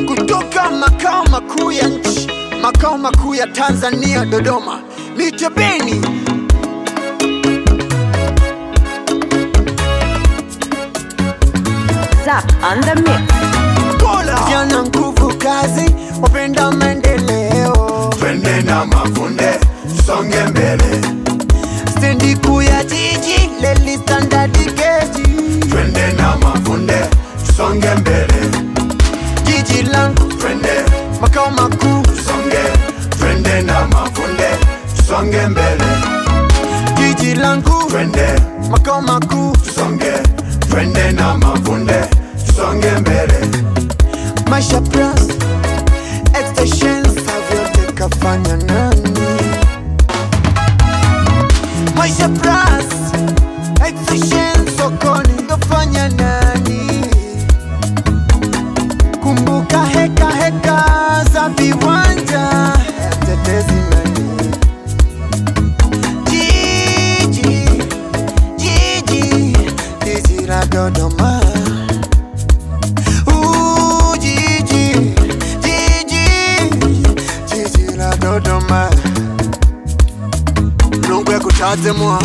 kutoka makao makuu ya nchi, makao makuu ya Tanzania Dodoma, Mr. Benny. Zap on the mix. Kola yana nguvu kazi, wapenda maendeleo. Twende na Mavunde, songe mbele. Stendi kuu ya jiji, Leli Standard Gauge. Twende na Mavunde, songe mbele. Jiji langu, Twende, makao makuu. songe. Twende na Mavunde, songe mbele. Jiji langu, Twende, makao makuu. songe. Twende na Mavunde, songe mbele. Maisha Plus Extensions savyote kafanya nani? Maisha Plus Extensions sokoni kafanya nani? Kumbuka heka heka za viwanja, tetezi nani? Jiji la Dodoma. Dodoma Mlungu ya kutate mwa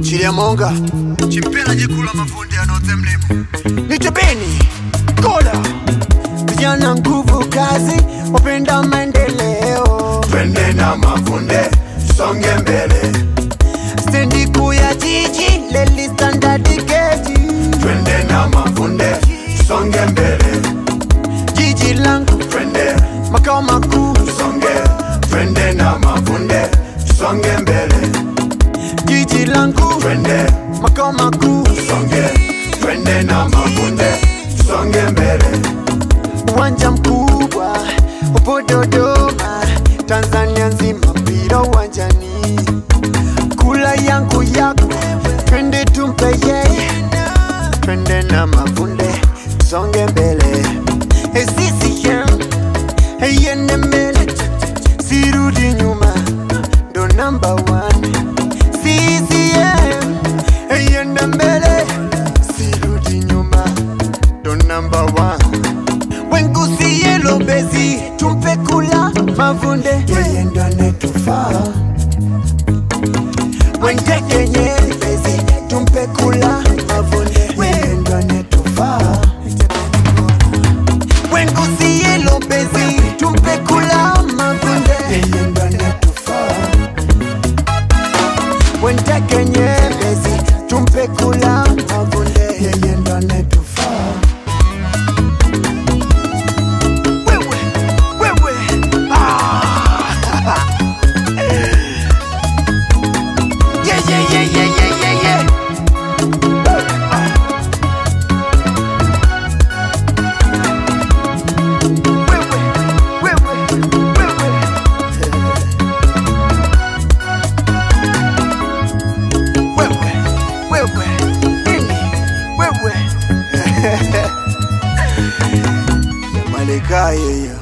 chili ya monga chimpela jikula Mavunde anote mlimo Mr. Benny. Kola vijana nguvu kazi, wapenda maendeleo. Twende na Mavunde, songe mbele. Stendi kuu ya jiji, Leli Standard Gauge. Twende na Mavunde, songe mbele. Jiji langu, Twende, makao makuu. songe. Twende na Mavunde, songe mbele. Jiji langu, Twende, makao makuu. songe. Twende na Mavunde, songe mbele. Uwanja mkubwa upo Dodoma, Tanzania nzima mpira uwanjani. Kula yangu yako, twende tumpe yeye. Twende na Mavunde, songe mbele. CCM yende mbele, sirudi nyuma, ndo number 1. CCM yende mbele, sirudi nyuma, ndo number 1. Wengusi yelo bezi, tumpe kula Mavunde, yeye ndo anetufaa. Wendeke nyebezi, tumpe kula Mavunde, yeye ndo anetufaa. Wengusi yelo bezi, tumpe kula Mavunde, yeye ndo anetufaa. Wendeke nyebezi, tumpe kula Mavunde, yeye ndo anetufaa. Malika yeyo